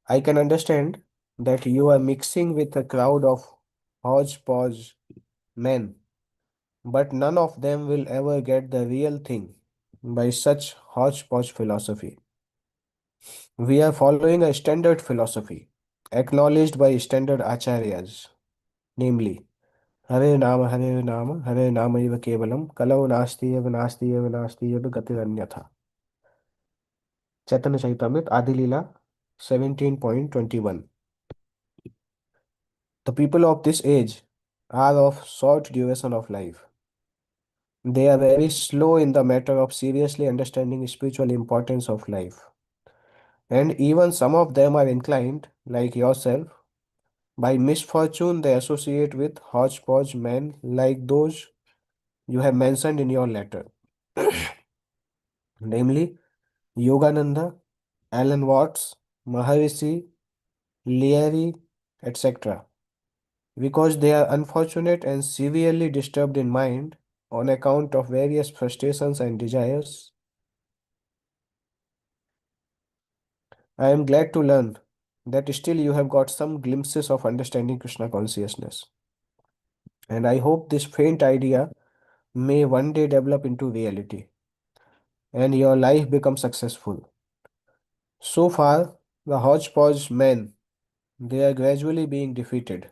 I can understand that you are mixing with a crowd of hodgepodge men, but none of them will ever get the real thing by such hodgepodge philosophy. We are following a standard philosophy, acknowledged by standard acharyas, namely Hare Nama Eva Kevalam, Kalau Nasti Eva Nasti Eva Gatiranyatha. Chaitanya Charitamrita Adilila 17.21. The people of this age are of short duration of life. They are very slow in the matter of seriously understanding spiritual importance of life. And even some of them are inclined, like yourself, by misfortune they associate with hodgepodge men like those you have mentioned in your letter, namely Yogananda, Alan Watts, Maharishi, Leary, etc., because they are unfortunate and severely disturbed in mind on account of various frustrations and desires. I am glad to learn that still you have got some glimpses of understanding Krishna consciousness, and I hope this faint idea may one day develop into reality and your life become successful. So far, the hodgepodge men, they are gradually being defeated.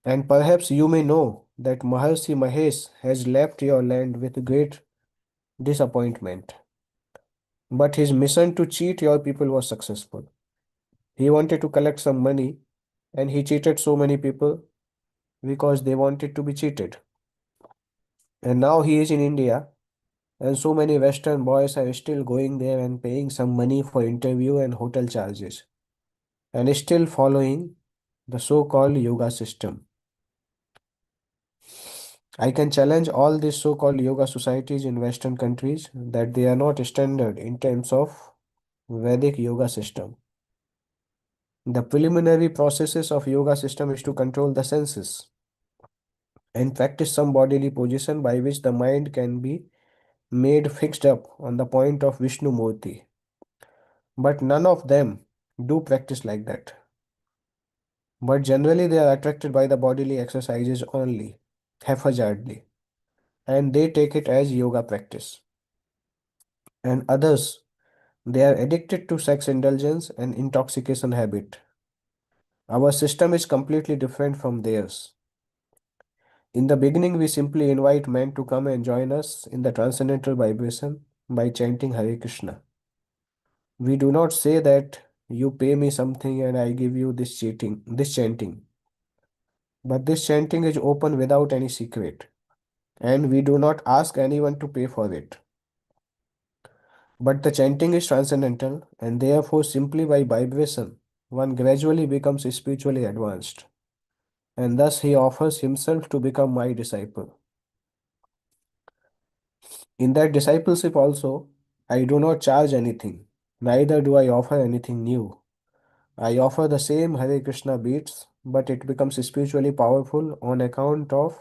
And perhaps you may know that Maharshi Mahesh has left your land with great disappointment. But his mission to cheat your people was successful. He wanted to collect some money and he cheated so many people because they wanted to be cheated. And now he is in India and so many Western boys are still going there and paying some money for interview and hotel charges and still following the so-called yoga system. I can challenge all these so-called yoga societies in Western countries that they are not standard in terms of Vedic yoga system. The preliminary processes of yoga system is to control the senses and practice some bodily position by which the mind can be made fixed up on the point of Vishnu Murti. But none of them do practice like that. But generally they are attracted by the bodily exercises only, haphazardly, and they take it as yoga practice. And others, they are addicted to sex indulgence and intoxication habit. Our system is completely different from theirs. In the beginning, we simply invite men to come and join us in the transcendental vibration by chanting Hare Krishna. We do not say that you pay me something and I give you this chanting. But this chanting is open without any secret, and we do not ask anyone to pay for it. But the chanting is transcendental, and therefore, simply by vibration, one gradually becomes spiritually advanced, and thus he offers himself to become my disciple. In that discipleship also, I do not charge anything, neither do I offer anything new. I offer the same Hare Krishna beats, but it becomes spiritually powerful on account of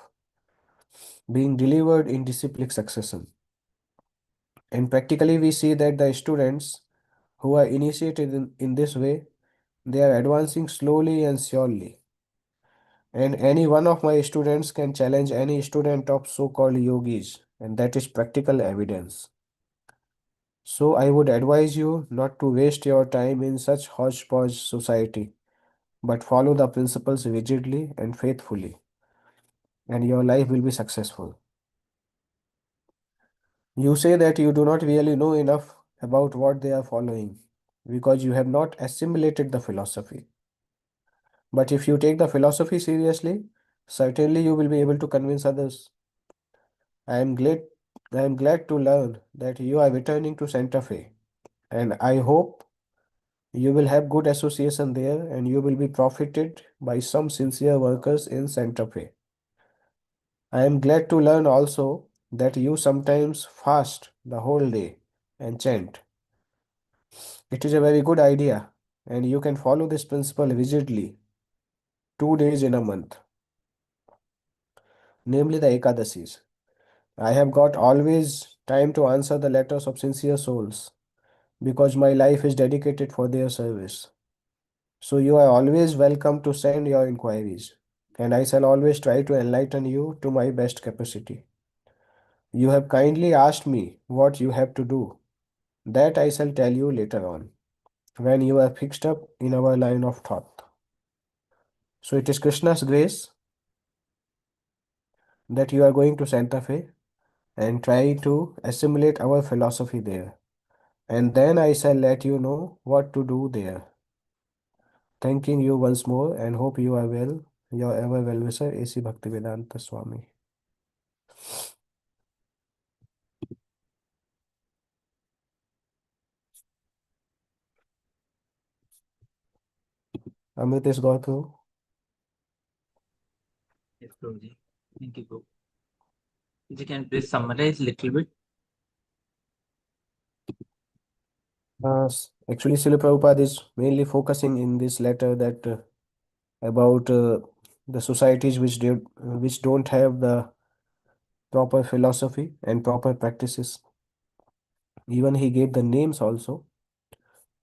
being delivered in disciplic succession. And practically, we see that the students who are initiated in this way, they are advancing slowly and surely. And any one of my students can challenge any student of so-called yogis, and that is practical evidence. So I would advise you not to waste your time in such hodgepodge society, but follow the principles rigidly and faithfully, and your life will be successful. You say that you do not really know enough about what they are following because you have not assimilated the philosophy. But if you take the philosophy seriously, certainly you will be able to convince others. I am glad I am glad to learn that you are returning to Santa Fe, and I hope you will have good association there and you will be profited by some sincere workers in Santa Fe. I am glad to learn also that you sometimes fast the whole day and chant. It is a very good idea, and you can follow this principle rigidly 2 days in a month, namely the Ekadashis. I have got always time to answer the letters of sincere souls because my life is dedicated for their service. So you are always welcome to send your inquiries, and I shall always try to enlighten you to my best capacity. You have kindly asked me what you have to do. That I shall tell you later on, when you are fixed up in our line of thought. So it is Krishna's grace that you are going to Santa Fe and try to assimilate our philosophy there. And then I shall let you know what to do there. Thanking you once more and hope you are well. Your ever well wisher, A.C. Bhaktivedanta Swami. Amritesh Gaurav. Yes, Prabhuji. Thank you, Prabhu. If you can please summarize a little bit. Actually, Srila Prabhupada is mainly focusing in this letter that about the societies which don't have the proper philosophy and proper practices. Even he gave the names also.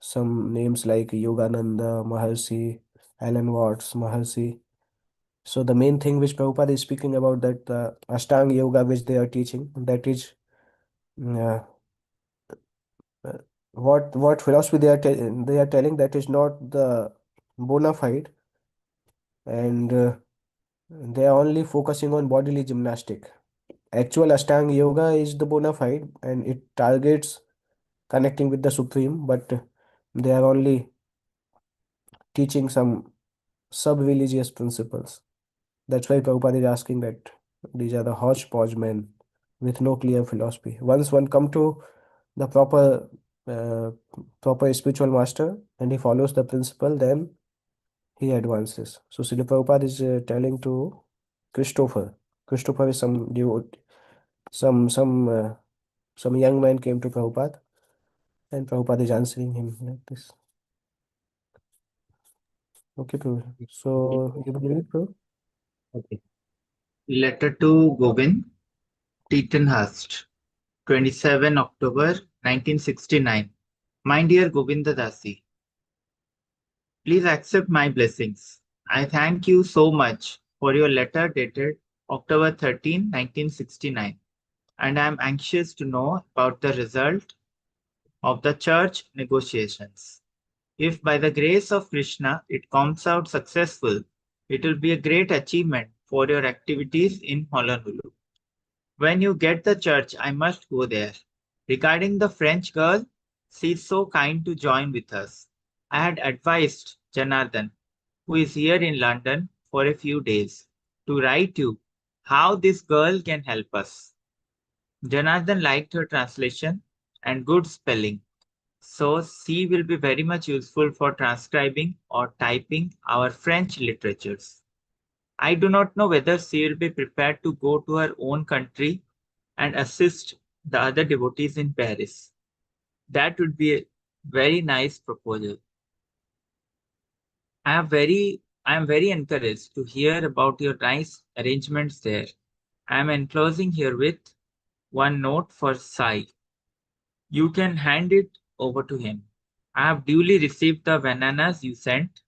Some names like Yogananda, Maharshi, Alan Watts, Maharshi. So the main thing which Prabhupada is speaking about, that Ashtanga Yoga which they are teaching, that is uh, uh, what philosophy they are telling, that is not the bona fide, and they are only focusing on bodily gymnastic. Actual Ashtanga Yoga is the bona fide and it targets connecting with the Supreme, but they are only teaching some sub-religious principles. That's why Prabhupada is asking that these are the hodgepodge men with no clear philosophy. Once one come to the uh, proper spiritual master and he follows the principle, then he advances. So Srila Prabhupada is telling to Christopher. Christopher is some some young man came to Prabhupada, and Prabhupada is answering him like this. Okay, Prabhu. So you believe it, Prabhu? Okay. Letter to Govind, Tetenhurst, 27 October 1969. My dear Govinda Dasi, please accept my blessings. I thank you so much for your letter dated October 13, 1969, and I am anxious to know about the result of the church negotiations. If by the grace of Krishna it comes out successful, it will be a great achievement for your activities in Honolulu. When you get the church, I must go there. Regarding the French girl, she is so kind to join with us. I had advised Janardhan, who is here in London for a few days, to write you how this girl can help us. Janardhan liked her translation and good spelling, so C will be very much useful for transcribing or typing our French literatures. I do not know whether she will be prepared to go to her own country and assist the other devotees in Paris. That would be a very nice proposal. I am very encouraged to hear about your nice arrangements there. I am enclosing herewith one note for Sai. You can hand it over to him. I have duly received the bananas you sent,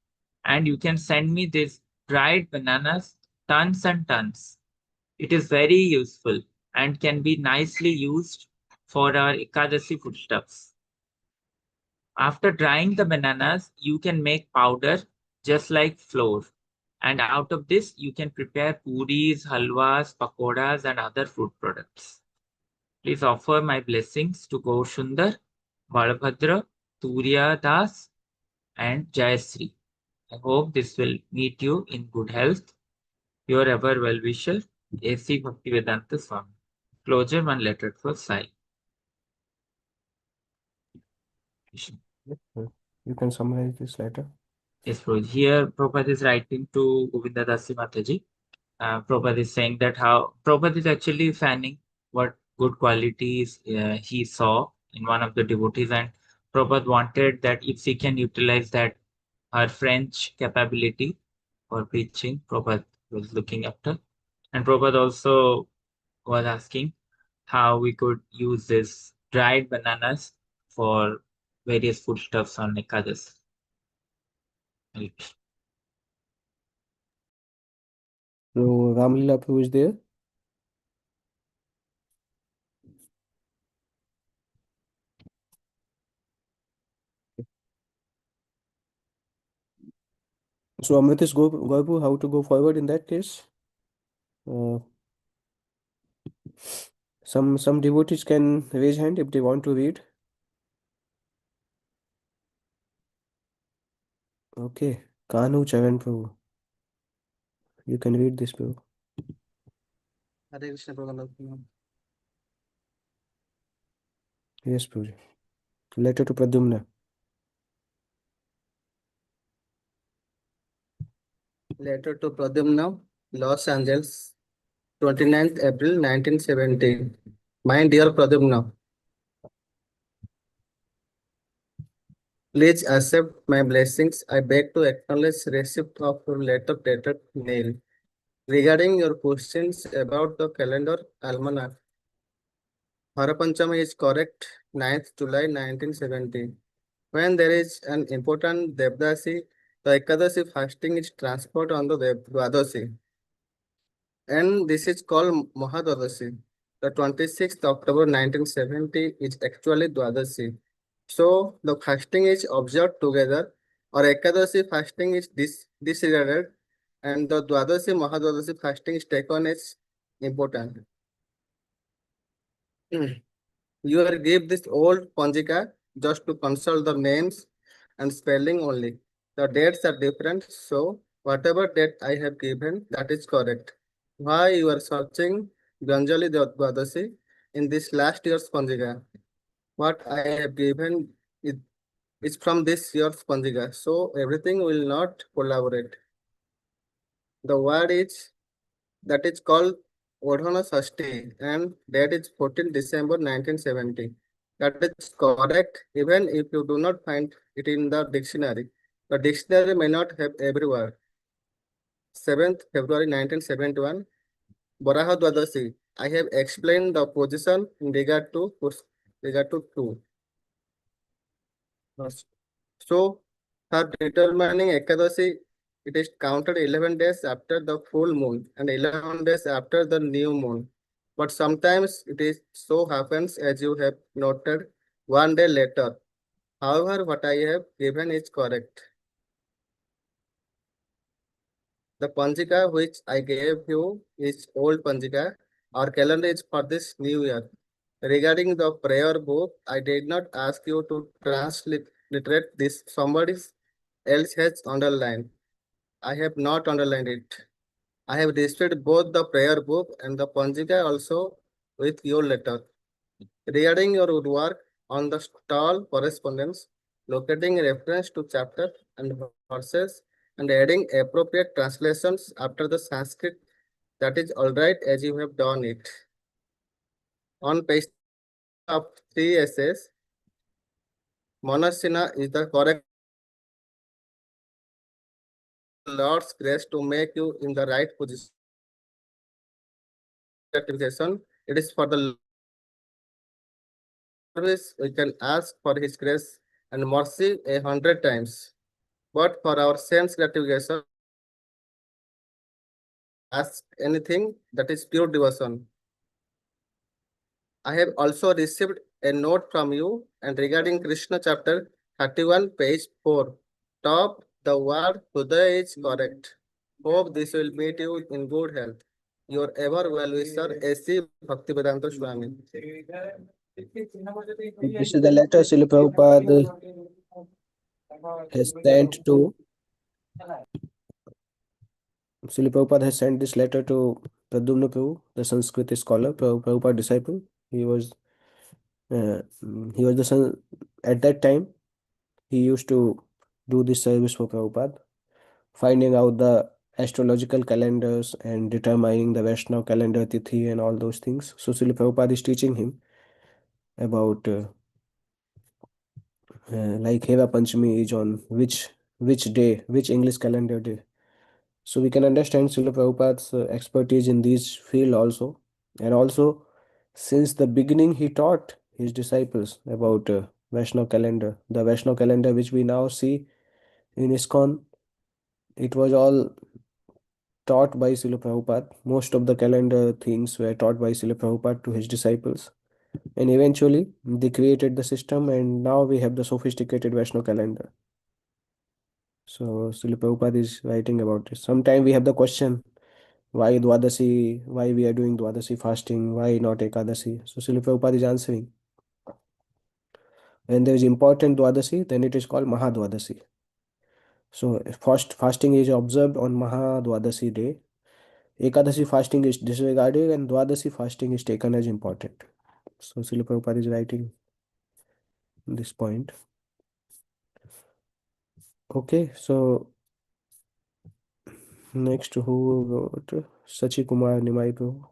and you can send me these dried bananas, tons and tons. It is very useful and can be nicely used for our Ekadashi foodstuffs. After drying the bananas, you can make powder just like flour. And out of this, you can prepare puris, halwas, pakoras, and other fruit products. Please offer my blessings to Gaushundar, Balabhadra, Turiya Das, and Jayasri. I hope this will meet you in good health. Your ever well wisher, A.C. Bhaktivedanta Swami. Closure one letter for Sai. Yes, you can summarize this letter. Yes, Prabhuji. Here, Prabhupada is writing to Govinda Dasi Mataji. Prabhupada is saying that how Prabhupada is actually fanning what good qualities he saw in one of the devotees, and Prabhupada wanted that if she can utilize that her French capability for preaching, Prabhupada was looking after. And Prabhupada also was asking how we could use this dried bananas for various foodstuffs on Ekadas. Right. So Ramlila Prabhu is there. So Amritesh Gaurapu, how to go forward in that case? Uh, some devotees can raise hand if they want to read. Okay, Kanu Charan Prabhu, you can read this, Prabhu. Hare Krishna Prabhu. Yes, Prabhu. Letter to Pradyumna. Letter to Pradyumna, Los Angeles, 29th April 1970. My dear Pradyumna, please accept my blessings. I beg to acknowledge receipt of your letter dated mail. Regarding your questions about the calendar almanac, Harapanchama is correct, 9th July 1970. When there is an important Devdasi, the Ekadashi fasting is transferred on the Dvadasi, and this is called Mahadvadasi. The 26th October 1970 is actually Dvadasi. So the fasting is observed together, or Ekadashi fasting is disregarded, and the Dvadasi Mahadvadasi fasting is taken as important. You are give this old Panjika just to consult the names and spelling only. The dates are different, so whatever date I have given, that is correct. Why you are searching Ganjali Dvadasi in this last year's Panjika? What I have given is from this year's Panjika, so everything will not collaborate. The word is that is called Odhana Sashti, and that is 14 December 1970. That is correct, even if you do not find it in the dictionary. The dictionary may not have every word. 7th February 1971, Varaha Dwadasi. I have explained the position in regard to two. So, for determining Ekadashi, it is counted 11 days after the full moon and 11 days after the new moon. But sometimes it is so happens, as you have noted, one day later. However, what I have given is correct. The Panjika which I gave you is old Panjika. Our calendar is for this new year. Regarding the prayer book, I did not ask you to transliterate this. Somebody else has underlined. I have not underlined it. I have displayed both the prayer book and the Panjika also with your letter. Regarding your work on the stall correspondence, locating reference to chapter and verses and adding appropriate translations after the Sanskrit, that is all right as you have done it. On page 3 of 3 essays, Manasina is the correct Lord's grace to make you in the right position. Gratification, it is for the service we can ask for his grace and mercy 100 times. But for our sense gratification, ask anything that is pure devotion. I have also received a note from you and regarding Krishna chapter 31, page 4. Top, the word Hudaya is correct. Hope this will meet you in good health. Your ever well-wisher, A.C. Bhaktivedanta Swami. This is the letter Srila Prabhupada has sent to Srila Prabhupada has sent this letter to Pradyumna Prabhu, the Sanskrit scholar, Prabhupada disciple. He was the son at that time. He used to do this service for Prabhupada, finding out the astrological calendars and determining the Vaishnava calendar Tithi and all those things. So Srila Prabhupada is teaching him about like Heva Panchami is on which day, which English calendar day. So we can understand Srila Prabhupada's expertise in this field also. And also, since the beginning, he taught his disciples about Vaishnava calendar, the Vaishnava calendar which we now see in ISKCON. It was all taught by Srila Prabhupada. Most of the calendar things were taught by Srila Prabhupada to his disciples. And eventually, they created the system, and now we have the sophisticated Vaishnava calendar. So, Srila Prabhupada is writing about this. Sometime we have the question, why Dwadasi, why we are doing Dwadasi fasting, why not Ekadashi? So, Srila Prabhupada is answering. When there is important Dwadasi, then it is called Mahadwadasi. So, first fasting is observed on Mahadwadasi day. Ekadashi fasting is disregarded, and Dwadasi fasting is taken as important. So, Srila Prabhupada is writing this point. Okay, so next who wrote? Sachi Kumar Nimai Prabhu.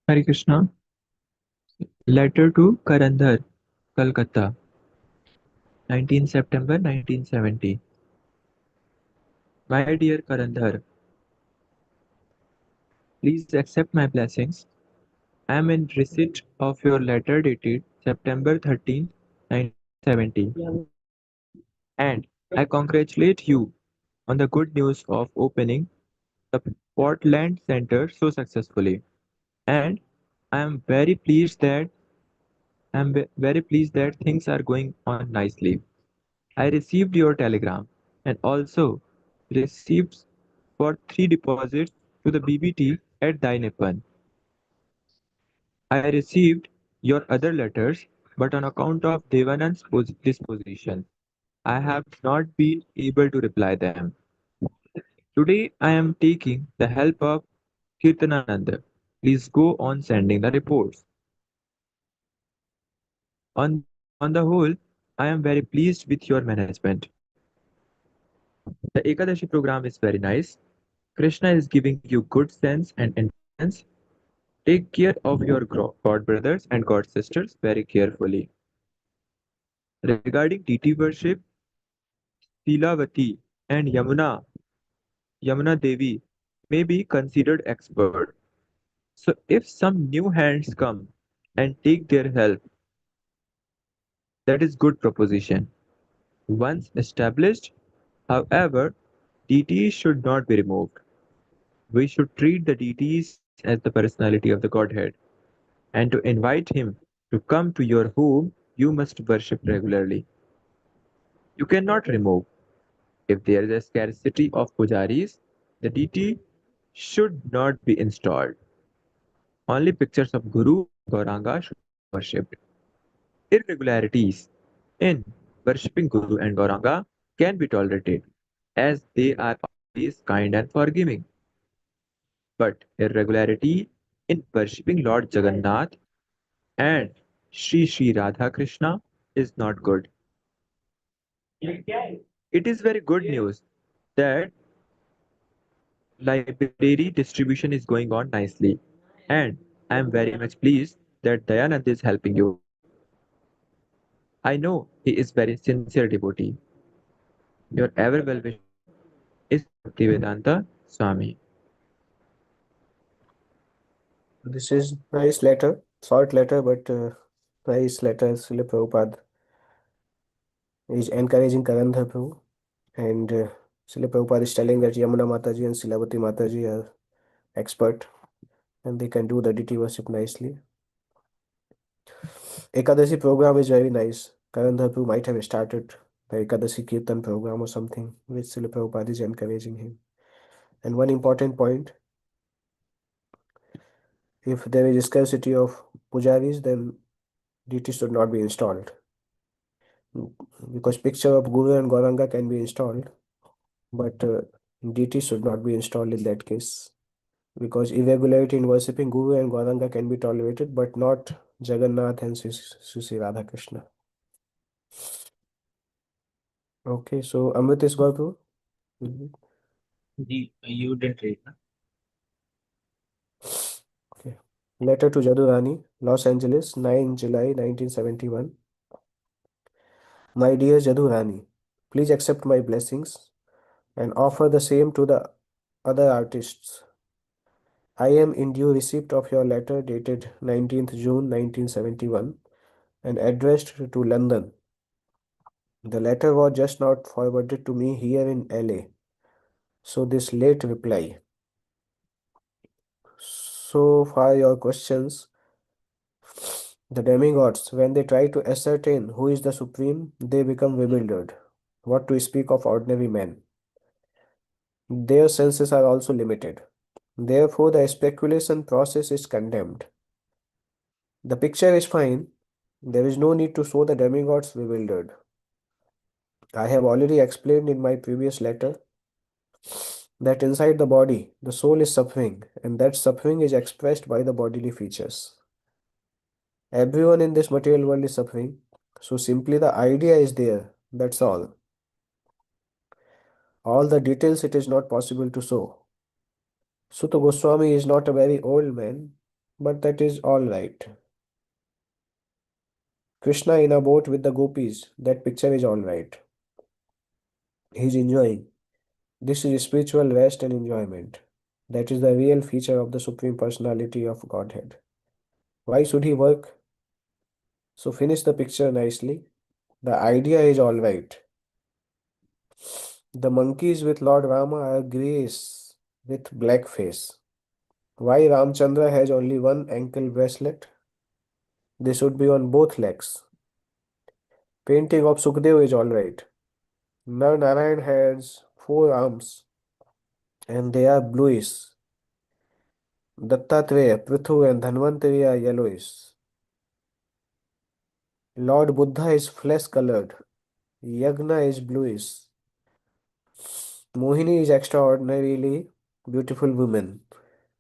Hare Krishna. Letter to Karandhar, Calcutta, 19 September 1970. My dear Karandhar, please accept my blessings. I am in receipt of your letter dated September 13, 1970, and I congratulate you on the good news of opening the Portland Center so successfully. And I am very pleased that very pleased that things are going on nicely. I received your telegram and also receipts for 3 deposits to the BBT at Dainipan. I received your other letters, but on account of Devanand's disposition, I have not been able to reply them. Today I am taking the help of Kirtanananda. Please go on sending the reports. On the whole, I am very pleased with your management. The Ekadashi program is very nice. Krishna is giving you good sense and intelligence. Take care of your god brothers and god sisters very carefully. Regarding deity worship, Silavati and Yamuna Devi may be considered expert. So if some new hands come and take their help, that is good proposition. Once established, however, deities should not be removed. We should treat the deities as the personality of the Godhead, and to invite him to come to your home, you must worship regularly. You cannot remove. If there is a scarcity of pujaris, the deity should not be installed. Only pictures of Guru and Gauranga should be worshipped. Irregularities in worshipping Guru and Gauranga can be tolerated, as they are always kind and forgiving. But irregularity in worshipping Lord Jagannath and Sri Radha Krishna is not good. It is very good news that library distribution is going on nicely, and I am very much pleased that Dayanand is helping you. I know he is very sincere devotee. Your ever well wisher is Bhaktivedanta Swami. This is nice letter, short letter, but nice letter. Srila Prabhupada is encouraging Karandhar Prabhu, and Srila Prabhupada is telling that Yamuna Mataji and Silavati Mataji are expert and they can do the deity worship nicely. Ekadashi program is very nice. Karandhar Prabhu might have started the Ekadashi Kirtan program or something, which Srila Prabhupada is encouraging him. And one important point, if there is scarcity of pujaris, then deity should not be installed. Because picture of Guru and Gauranga can be installed, but deity should not be installed in that case. Because irregularity in worshipping Guru and Gauranga can be tolerated, but not Jagannath and Sri Radha Krishna. Okay, so Amrit is Gaurav. You didn't read, na? Okay. Letter to Jadurani, Los Angeles, 9 July 1971. My dear Jadurani, please accept my blessings and offer the same to the other artists. I am in due receipt of your letter dated 19th June 1971 and addressed to London. The letter was just not forwarded to me here in LA. So this late reply. So far your questions. The demigods, when they try to ascertain who is the supreme, they become bewildered. What to speak of ordinary men? Their senses are also limited. Therefore, the speculation process is condemned. The picture is fine. There is no need to show the demigods bewildered. I have already explained in my previous letter that inside the body, the soul is suffering, and that suffering is expressed by the bodily features. Everyone in this material world is suffering, so simply the idea is there, that's all. All the details it is not possible to show. Sutta Goswami is not a very old man, but that is all right. Krishna in a boat with the gopis, that picture is all right. He is enjoying. This is spiritual rest and enjoyment. That is the real feature of the Supreme Personality of Godhead. Why should he work? So finish the picture nicely. The idea is all right. The monkeys with Lord Rama are greys with black face. Why Ramchandra has only one ankle bracelet? They should be on both legs. Painting of Sukdev is all right. Nar Narayan has 4 arms and they are bluish. Dattatreya, Prithu and Dhanvantari are yellowish. Lord Buddha is flesh colored. Yagna is bluish. Mohini is extraordinarily beautiful woman.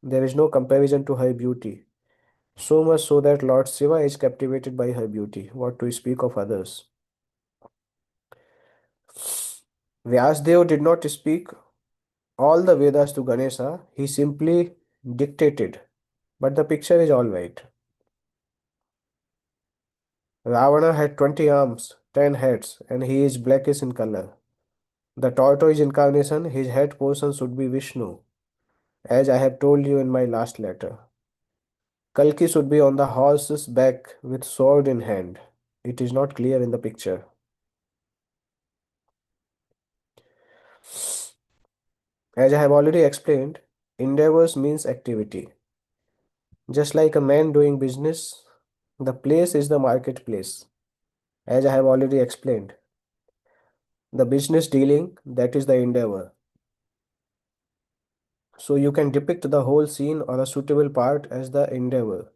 There is no comparison to her beauty. So much so that Lord Shiva is captivated by her beauty. What to speak of others? Vyasdev did not speak all the Vedas to Ganesha. He simply dictated. But the picture is all right. Ravana had 20 arms, 10 heads, and he is blackish in color. The tortoise incarnation, his head portion should be Vishnu, as I have told you in my last letter. Kalki should be on the horse's back with sword in hand. It is not clear in the picture. As I have already explained, endeavors means activity. Just like a man doing business, the place is the marketplace. As I have already explained, the business dealing, that is the endeavor. So you can depict the whole scene or a suitable part as the endeavor.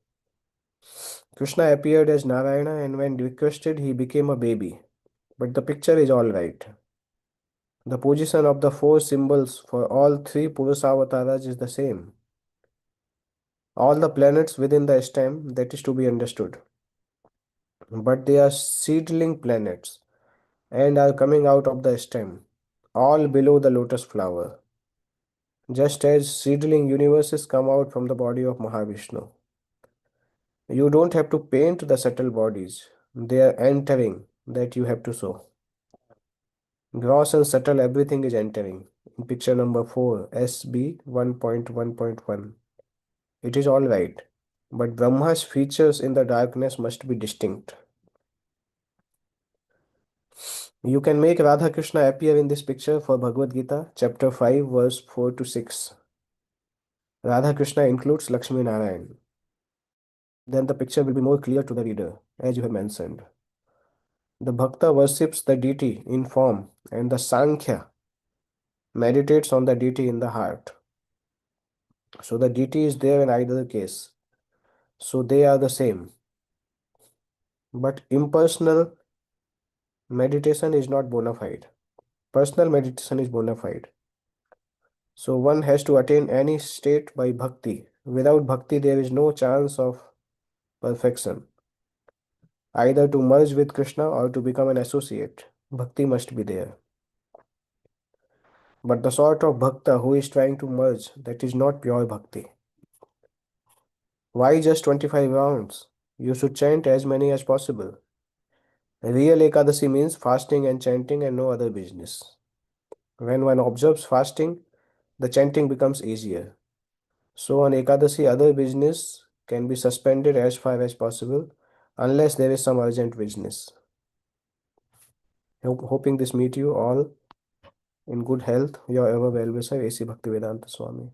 Krishna appeared as Narayana and when requested he became a baby. But the picture is all right. The position of the 4 symbols for all 3 Purusha is the same. All the planets within the stem, that is to be understood. But they are seedling planets and are coming out of the stem, all below the lotus flower. Just as seedling universes come out from the body of Mahavishnu. You don't have to paint the subtle bodies. They are entering that you have to show. Gross and subtle, everything is entering. In picture number 4, SB 1.1.1. It is all right. But Brahma's features in the darkness must be distinct. You can make Radha Krishna appear in this picture for Bhagavad Gita, chapter 5, verse 4 to 6. Radha Krishna includes Lakshmi Narayan. Then the picture will be more clear to the reader, as you have mentioned. The Bhakta worships the deity in form, and the Sankhya meditates on the deity in the heart. So the deity is there in either case. So they are the same. But impersonal meditation is not bona fide. Personal meditation is bona fide. So one has to attain any state by bhakti. Without bhakti, there is no chance of perfection. Either to merge with Krishna or to become an associate. Bhakti must be there. But the sort of bhakta who is trying to merge, that is not pure bhakti. Why just 25 rounds? You should chant as many as possible. Real Ekadashi means fasting and chanting and no other business. When one observes fasting, the chanting becomes easier. So on Ekadashi, other business can be suspended as far as possible. unless there is some urgent business. Hoping this meet you all in good health. Your ever well-wisher, A.C. Bhaktivedanta Swami.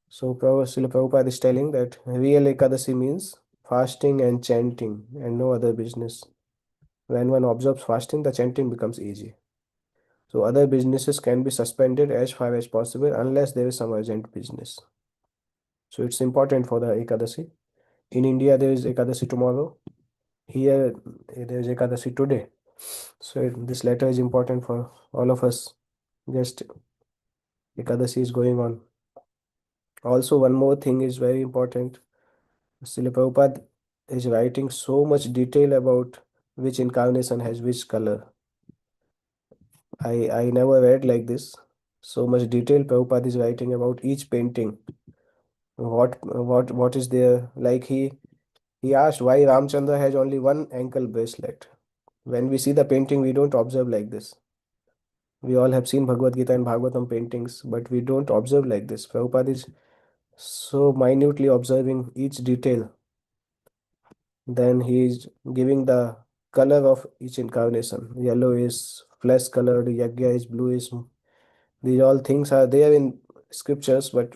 So Srila Prabhupada is telling that real Ekadasi means fasting and chanting and no other business. When one observes fasting, the chanting becomes easy. So other businesses can be suspended as far as possible unless there is some urgent business. So it's important for the Ekadasi. In India, there is Ekadasi tomorrow. Here, there is Ekadasi today. So this letter is important for all of us. Just Ekadasi is going on. Also, one more thing is very important. Srila Prabhupada is writing so much detail about which incarnation has which color. I never read like this. So much detail Prabhupada is writing about each painting. What is there? Like he asked why Ramchandra has only one ankle bracelet. When we see the painting, we don't observe like this. We all have seen Bhagavad Gita and Bhagavatam paintings, but we don't observe like this. Prabhupada is so minutely observing each detail. Then he is giving the color of each incarnation. Yellow is flesh colored, Yagya is bluish. These all things are there in scriptures, but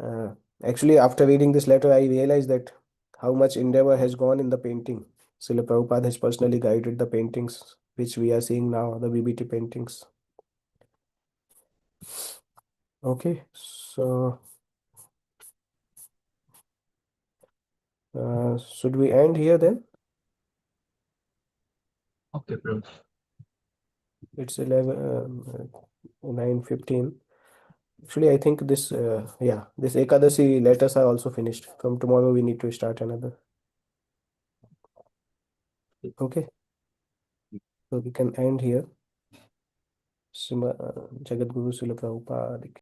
uh, actually, after reading this letter, I realized that how much endeavor has gone in the painting. Srila Prabhupada has personally guided the paintings, which we are seeing now, the BBT paintings. Okay, so should we end here then? Okay, Prabhu. It's 9:15. Actually, I think this this Ekadasi letters are also finished. From tomorrow we need to start another. Okay, so we can end here. Jagadguru Srila Prabhupada.